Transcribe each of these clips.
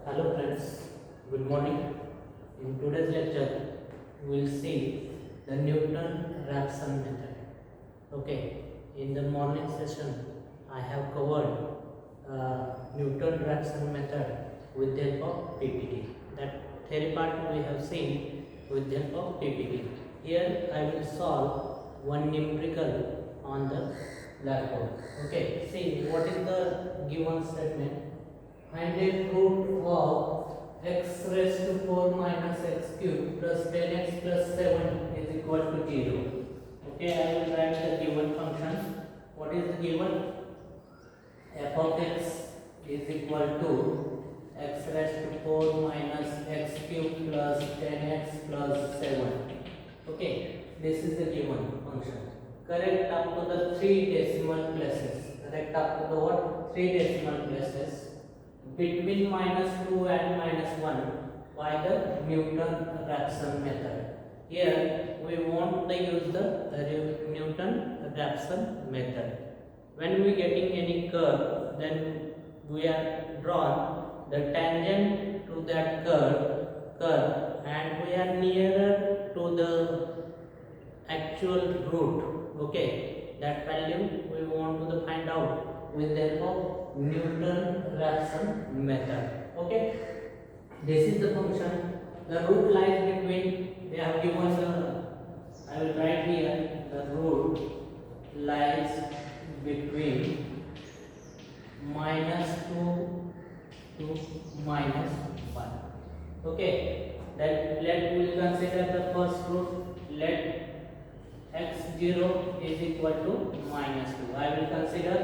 Hello friends, good morning. In today's lecture, we will see the Newton Raphson method. Okay, in the morning session, I have covered Newton Raphson method with the help of PPT. That theory part we have seen with the help of PPT. Here I will solve one numerical on the blackboard. Okay, see what is the given statement. Find a root of x raised to 4 minus x cube plus 10x plus 7 is equal to 0. Okay, I will write the given function. What is the given? F of x is equal to x raised to 4 minus x cube plus 10x plus 7. Okay, this is the given function. Correct up to the 3 decimal places. Correct up to the what? 3 decimal places. Between minus 2 and minus 1 by the Newton Raphson method. Here we want to use the Newton Raphson method. When we getting any curve, then we are drawn the tangent to that curve and we are nearer to the actual root. Okay, that value we want to find out with the help of Newton Raphson method. Okay, this is the function. The root lies between. They have given the. I will write here. The root lies between -2 to -1. Okay. Then let we consider the first root. Let x0 is equal to -2. I will consider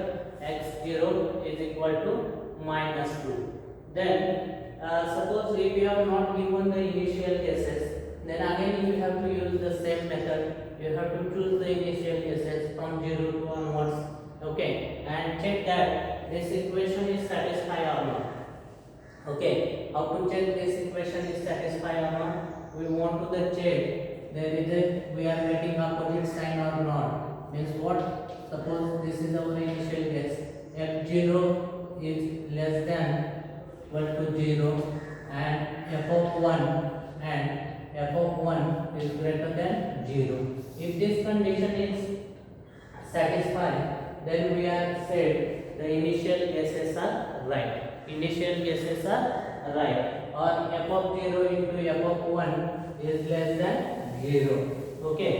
x0 is equal to -2. Then suppose if you have not given the initial guesses, then again you have to use the same method. You have to choose the initial guesses from 0 to onwards. Okay, and check that this equation is satisfied or not. Okay, how to check this equation is satisfied or not? We want to check there is a we are getting opposite sign or not. Means what? Suppose this is our initial guess. F0 is less than equal to 0 and f of 1 and f of 1 is greater than 0. If this condition is satisfied, then we are said the initial guesses are right. Initial guesses are right. Or f of 0 into f of 1 is less than 0. Okay,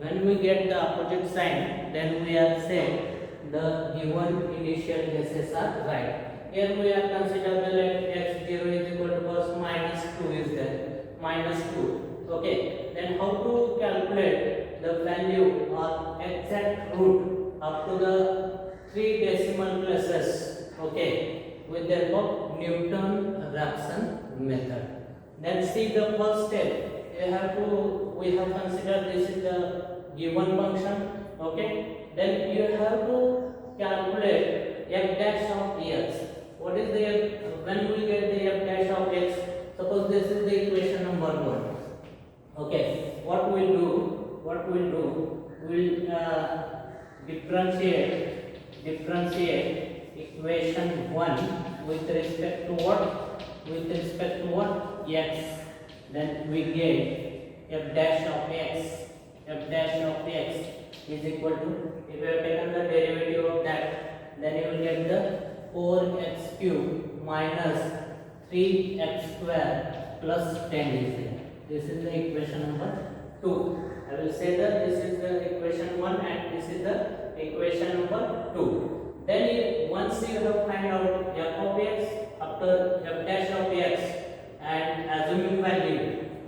when we get the opposite sign, then we are saying the given initial guesses are right. Here we are consider the x0 is equal to first -2 is there, -2. Okay, then how to calculate the value or exact root up to the 3 decimal places? Okay, with the help of Newton Raphson method. Then see the first step. We have considered this is the given function. Okay, then you have to calculate f dash of x. What is the when we get the f dash of x? Suppose this is the equation number 1. Okay, what we'll do? We'll differentiate equation 1 with respect to what? With respect to what? X. Then we get f dash of x is equal to, if you have taken the derivative of that, then you will get the 4x cube minus 3x square plus 10 is there. This is the equation number 2. I will say that this is the equation 1 and this is the equation number 2. Then once you have find out f of x after f dash of x and assuming value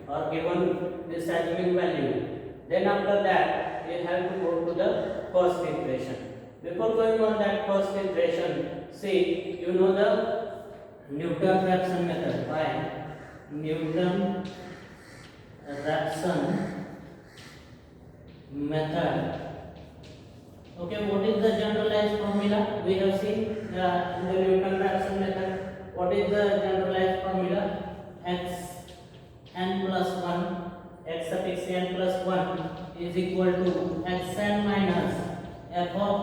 or given this assuming value, then after that you have to go to the first iteration. Before going on that first iteration, see, you know the Newton Raphson method. Why? Newton Raphson method. Okay, what is the generalized formula? We have seen in the Newton Raphson method. What is the generalized formula? X n plus 1, x suffix n plus 1 is equal to xn minus f of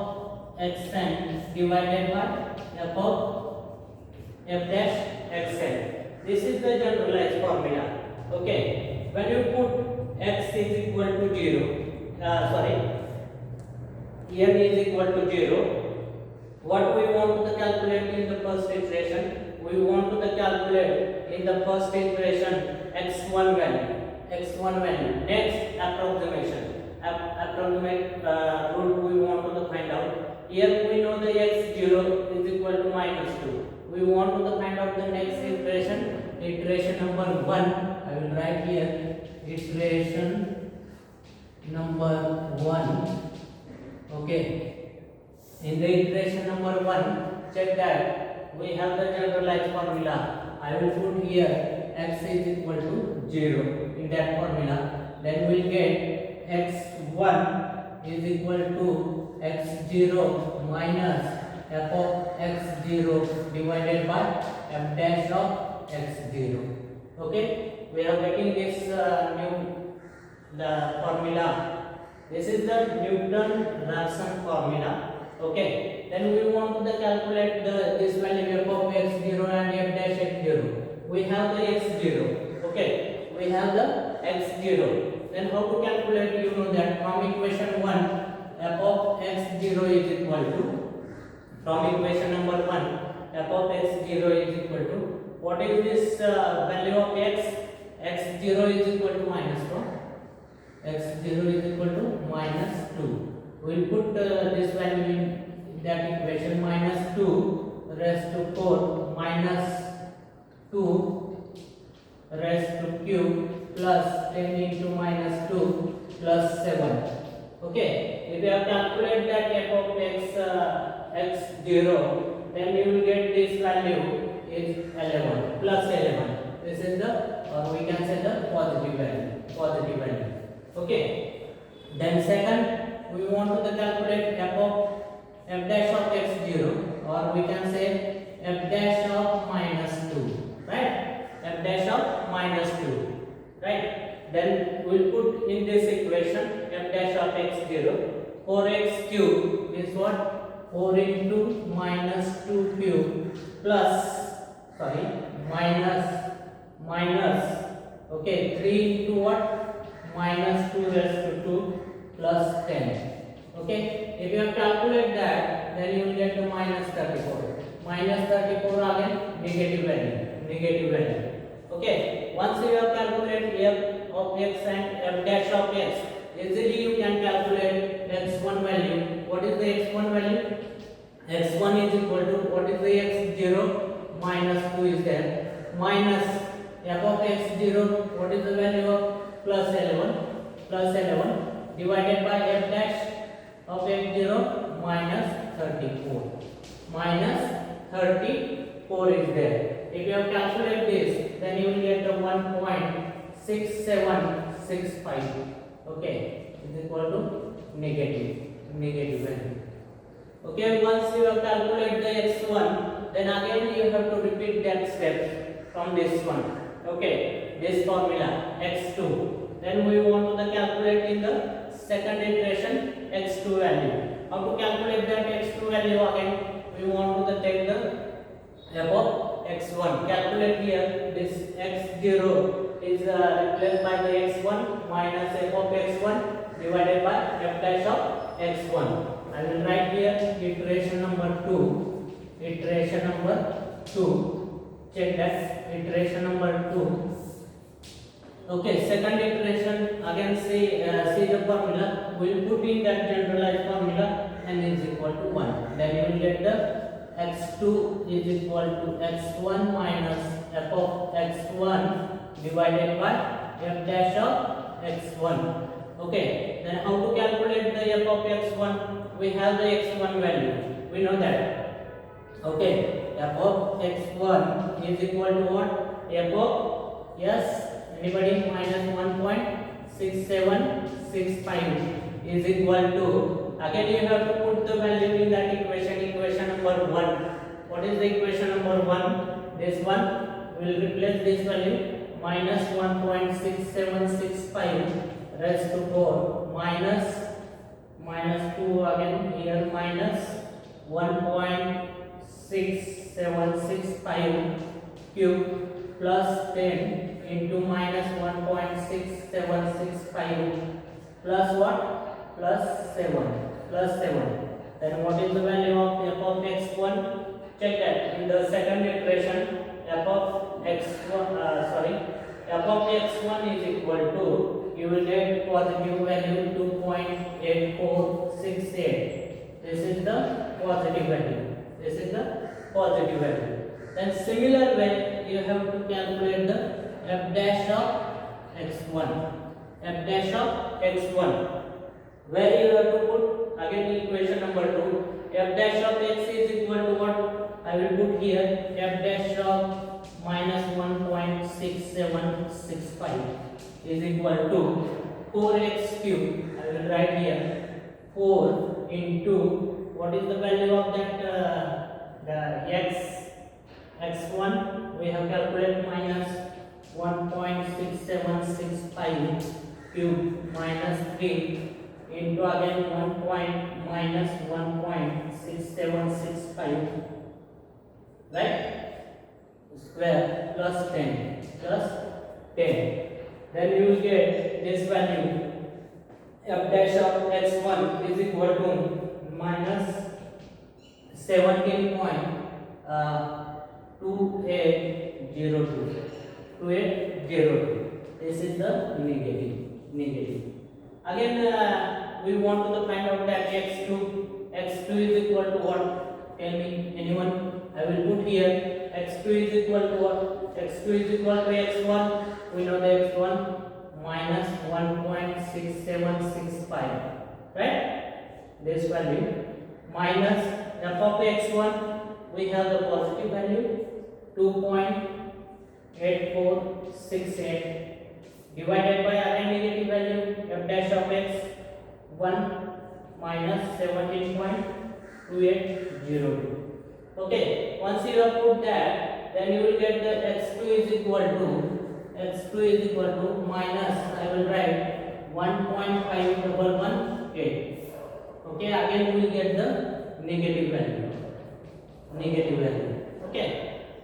xn divided by f of f dash xn. This is the generalized formula. Okay, when you put x is equal to 0, n is equal to 0, what we want to calculate in the first iteration? We want to calculate in the first iteration x1 value. Next, approximate root we want to find out. Here we know the x0 is equal to -2. We want to find out the next iteration number 1. I will write here iteration number 1. Okay, in the iteration number 1, check that we have the generalized formula. I will put here x is equal to 0 in that formula. Then we will get x1 is equal to x0 minus f of x0 divided by f dash of x0. Okay, we are getting this the formula. This is the Newton Raphson formula. Okay, then we want to calculate this value f of x0 and f dash x0. We have the x0. Okay, we have the x0. Then how to calculate? You know that from equation 1, f of x0 is equal to, from equation number 1, f of x0 is equal to, what is this value of x? X0 is equal to -4. X0 is equal to -2. We will put this value in that equation, -2 raised to 4 minus 2 raised to cube plus 10 into -2 plus 7. Okay, if you have calculated that f of x0, then you will get this value is 11 plus 11. This is the, or we can say the positive value. Okay, then second, we want to calculate f dash of x0, or we can say f dash of -2, right? F dash of -2, right? Then we will put in this equation f dash of x0, 4x cube is what? 4 into -2 cube plus, minus, okay, 3 into what? -2 raised to 2 plus 10. Okay, if you have calculated that, then you will get the -34. -34 again negative value. Okay, once you have calculated f of x and f dash of x, easily you can calculate x1 value. What is the x1 value? x1 is equal to, what is the x0? -2 is there, minus f of x0, what is the value of plus 11 divided by f dash of x0 -34 is there. If you have calculated this, then you will get the 1.6765. Okay, is equal to negative value. Okay, once you have calculated the x1, then again you have to repeat that step from this one. Okay, this formula x2. Then we want to calculate in the second iteration x2 value. How to calculate that x2 value again? We want to take the f of x1. Calculate here, this x0 is replaced by the x1 minus f of x1 divided by f dash of x1. I will write here iteration number 2. Check that, iteration number 2. Okay, second iteration, again see the formula. We will put in that generalized formula, n is equal to 1. Then you will get the x2 is equal to x1 minus f of x1 divided by f dash of x1. Okay, then how to calculate the f of x1? We have the x1 value. We know that. Okay, f of x1 is equal to what? F of, yes, anybody, minus 1.6765 is equal to, again you have to put the value in that equation number 1. What is the equation number 1? This one will replace this value, minus 1.6765 raised to 4 minus 2 again here, minus 1.6765 cube plus 10 into minus 1.6765 plus what? Plus 7. Plus 7. Then what is the value of f of x1? Check that. In the second iteration, f of x1 is equal to, you will get positive value 2.8468. This is the positive value. This is the positive value. Then similar way you have to calculate the f dash of x1. F dash of x1. Where you have to put again equation number 2. F dash of x is equal to what? I will put here f dash of minus 1.6765 is equal to 4x cube. I will write here 4 into what is the value of that the x1 we have calculated minus 1.6765 cube minus 3 into again 1.6765 right square plus 10 then you will get this value f dash of x1 is equal to minus 17.2802. This is the negative. Again we want to find out that x2 is equal to what? Tell me anyone. I will put here x2 is equal to what? x2 is equal to x1. We know the x1 minus 1.6765 right? This value minus f of x1 we have the positive value 2.8468 divided by again negative value f dash of x1 minus 17.2802. Okay, once you have put that, then you will get the x2 is equal to minus, I will write 1.5118. Okay, again we will get the negative value. Okay,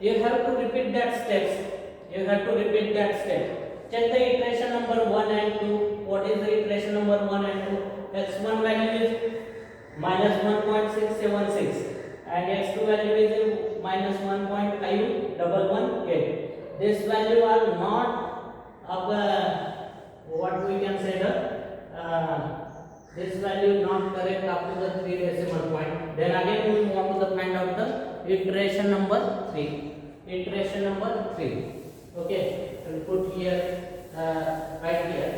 you have to repeat that steps. Check the iteration number 1 and 2. What is the iteration number 1 and 2? x1 value is minus 1.676 and x2 value is minus 1.5118. This value are not of what we can say this value not correct up to the 3 decimal point. Then again we want to find out the iteration number 3. Okay, I will put here right here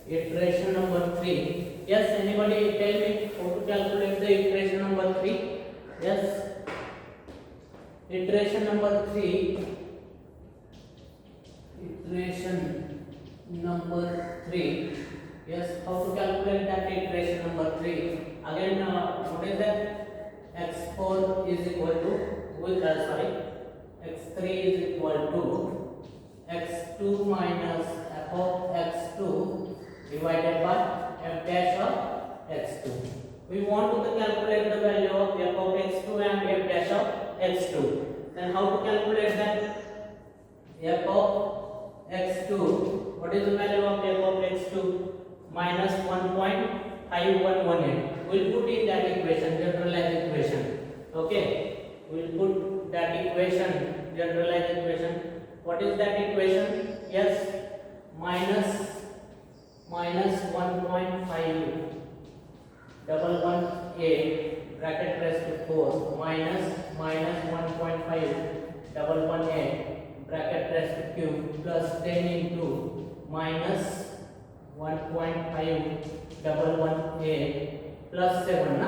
iteration number 3. Yes, anybody tell me how to calculate the iteration number 3? Yes, iteration number 3. Yes, how to calculate that iteration number 3? Again, what is that? x4 is equal to x3 is equal to x2 minus f of x2 divided by f dash of x2. We want to calculate the value of f of x2 and f dash of x2. Then how to calculate that? F of x2, what is the value of f of x2? Minus 1.5118. We'll put in that equation, generalized equation. Okay, we'll put that equation, generalized equation. What is that equation? Yes, minus 1.5118 bracket raised to 4 minus 1.5118 bracket raised to cube plus 10 into minus 1.5118 plus 7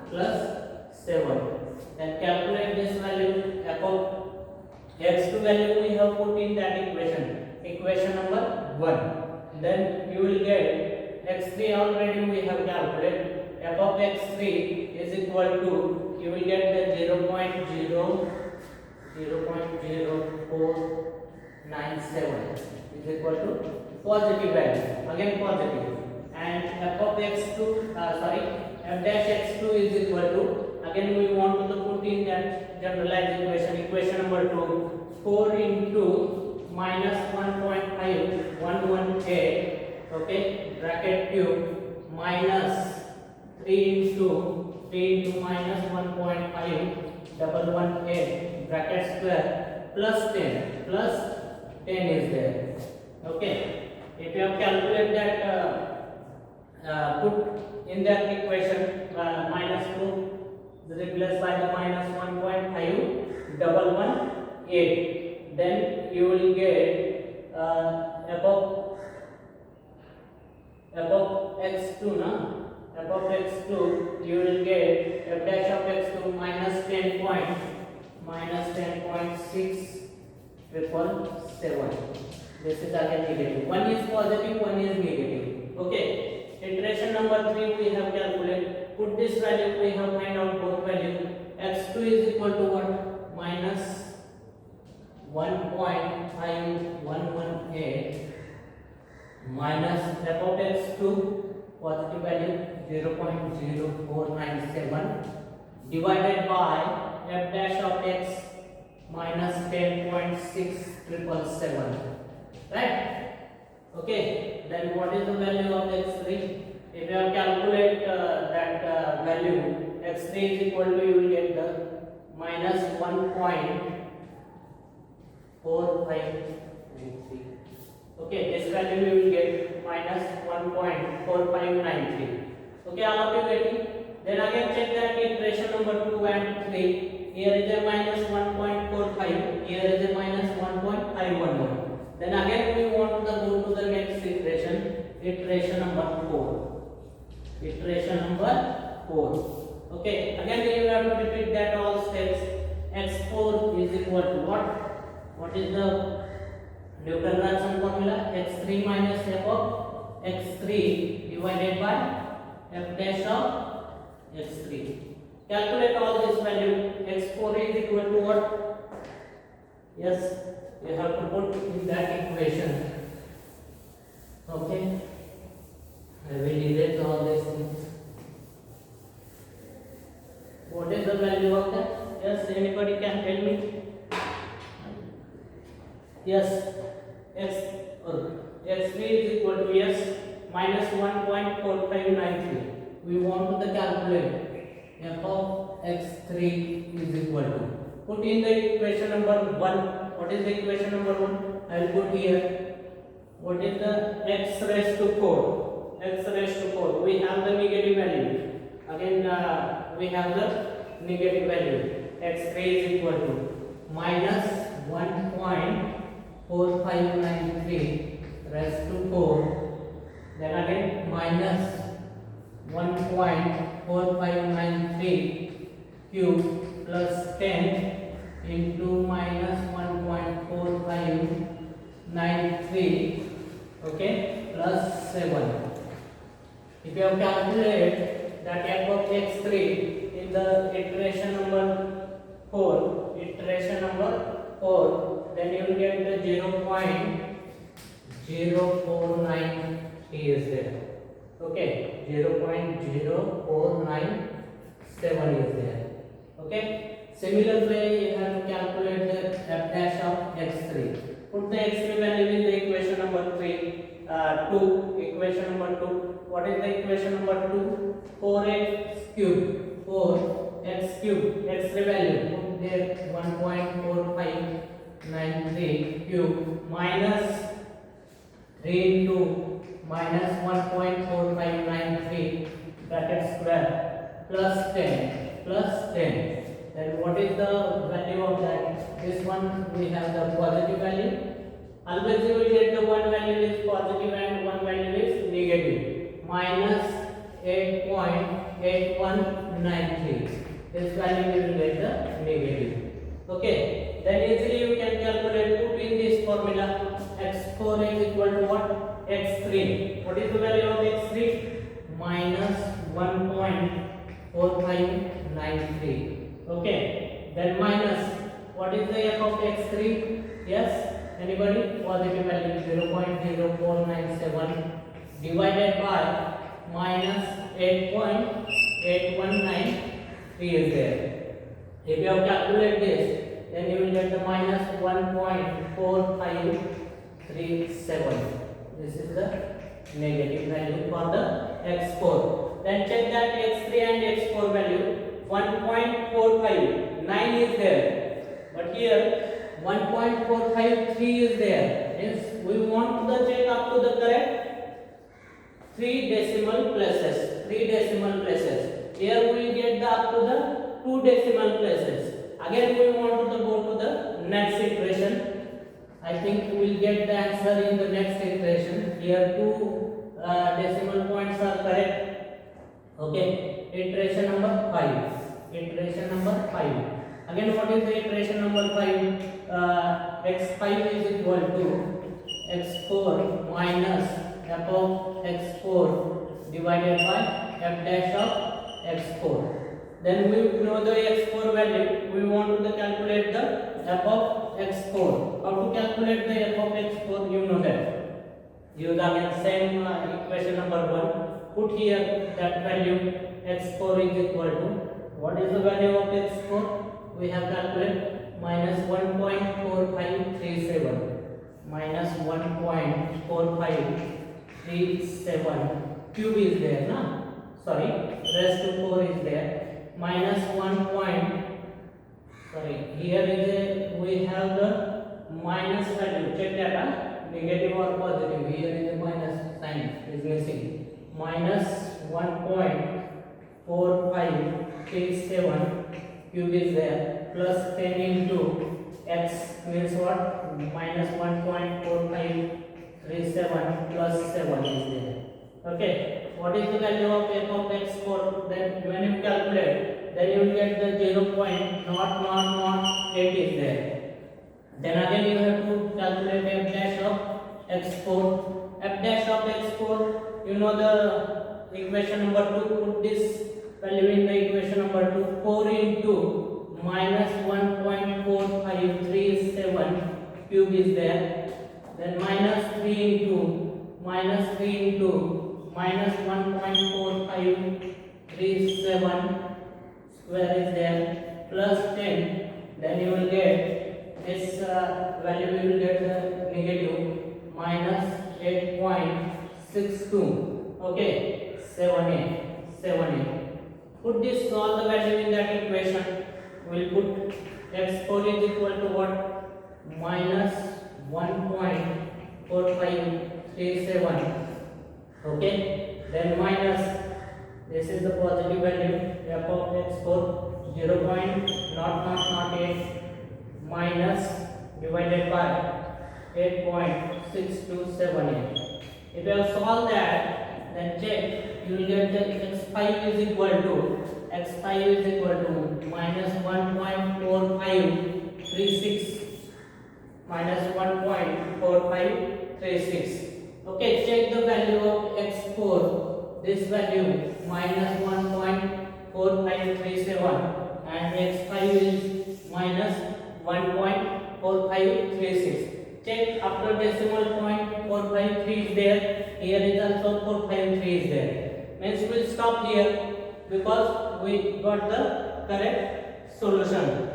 plus 7. Then calculate this value f of x2 value we have put in that equation number 1. Then you will get x3 already we have calculated. F of x3 is equal to, you will get the 0.0497 is equal to positive value, again positive. And f of x2 f dash x2 is equal to, again we want to put in that generalized equation number 2, 4 into minus 1.5118, okay, bracket cube, minus 3 into minus 1.5118 bracket square, plus 10 is there. Okay, if you have calculated that, put in that equation minus 2 replaced by the minus 1.5118, then you will get above x2 above x2 you will get f dash of x2 minus 10.677. This is again negative. One is positive, one is negative. Okay, iteration number 3 we have calculated. Put this value, we have find out both value. x2 is equal to what? Minus 1.5118 minus f of x2 positive value 0.0497 divided by f dash of x minus 10.677, right? Okay, then what is the value of x3? If you have calculate that value, x3 is equal to, you will get the minus 1.4593. Okay, this value you will get minus 1.4593. Okay, all of you getting? Then again check that iteration number 2 and 3. Here is a minus 1.45. Here is a minus 1.511. Then again we want to go to the next iteration. Iteration number 4. Iteration number 4. Okay, again you have to repeat that all steps. x4 is equal to what? What is the Newton Raphson formula? x3 minus f of x3 divided by f dash of x3. Calculate all this value. x4 is equal to what? Yes, you have to put in that equation. Okay, I will erase all these things. What is the value of that? Yes, anybody can tell me? Yes, x3 is equal to, yes, minus 1.4593. We want to calculate f of x3 is equal to. Put in the equation number 1. What is the equation number 1? I will put here. What is the x raised to 4? X raised to 4. We have the negative value. Again, we have the negative value. x3 is equal to minus 1.4593 raised to 4. Then again minus 1.4593 cube plus 10 into minus 1.4593, okay, plus 7. If you have calculated that f of x3 in the iteration number 4, then you will get the 0.0493 is there. Okay, 0.0497 is there. Okay, similar way you have to calculate the f dash of x3. Put the x3 value in the equation number 2. Equation number 2. What is the equation number 2? 4x cube. x3 value. Put there 1.4593 cube minus 3 into minus 1.4593 bracket square plus 10. Then what is the value of that? This one we have the positive value. Always you will get the one value is positive and one value is negative. Minus 8.8193. This value you will get the negative. Okay. Then easily you can calculate. Put in this formula. x4 is equal to what? x3. What is the value of x3? Minus 1.4593. Okay. Then minus, what is the f of x3? Yes, anybody? Positive value 0.0497 divided by minus 8.8193 is there. If you have calculated this, then you will get the minus 1.4537. This is the negative value for the x4. Then check that x3 and x4 value. 1.459 is there, but here 1.453 is there. Means we want to check up to the correct 3 decimal places. 3 decimal places. Here we will get the up to the 2 decimal places. Again we want to go to the next iteration. I think we will get the answer in the next iteration. Here 2 decimal points are correct. Okay, iteration number 5. Iteration number 5. Again, what is the iteration number 5? X5 is equal to x4 minus f of x4 divided by f dash of x4. Then we know the x4 value. We want to calculate the f of x4. How to calculate the f of x4? You know that. Use again same equation number 1. Put here that value x4 is equal to, what is the value of x4? We have calculated minus 1.4537. Minus 1.4537 cube is there, na? Sorry, raised to 4 is there. Minus 1. Sorry, here is we have the minus value. Check that, negative or positive. Here is the minus sign is missing. Minus 1.4537 cube is there, plus 10 into x means what? Minus 1.4537 plus 7 is there. Okay, what is the value of f of x4? Then when you calculate, then you will get the 0.0008 is there. Then again you have to calculate f dash of x4. F dash of x4, you know the equation number 2. Put this value in the equation number 2. 4 into minus 1.4537 cube is there. Then minus 3 into minus 1.4537 square is there, plus 10. Then you will get this value. You will get the negative minus 8.62. Okay, 78. Put this all the value in that equation. We will put x4 is equal to what? Minus 1.4537. Okay, then minus, this is the positive value, f of x4 0.0008 minus divided by 8.6278. If you have solved that, then check, you will get the x5 is equal to minus 1.4536 minus 1.4536. Okay, check the value of x4. This value minus 1.4537 and x5 is minus 1.4536. Check after decimal point 453 is there. Here is also 453 is there. Means we will stop here because we got the correct solution.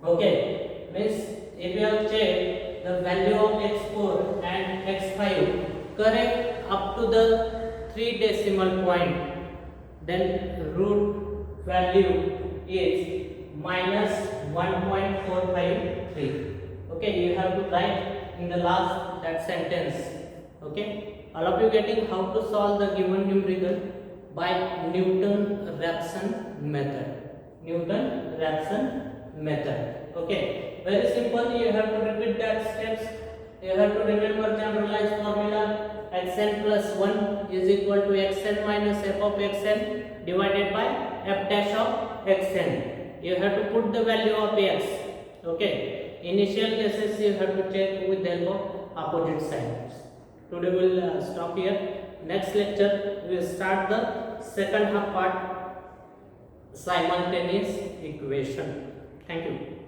Okay, means if you have checked the value of x4 and x5 correct up to the 3 decimal point, then root value is minus 1.453. Okay, you have to write in the last that sentence. Okay, all of you getting how to solve the given numerical by Newton Raphson method. Newton Raphson method. Okay, very simple. You have to repeat that steps. You have to remember generalized formula. Xn plus 1 is equal to xn minus f of xn divided by f dash of xn. You have to put the value of x. Okay, initial cases you have to check with the help of opposite sides. Today we will stop here. Next lecture we will start the second half part, simultaneous equation. Thank you.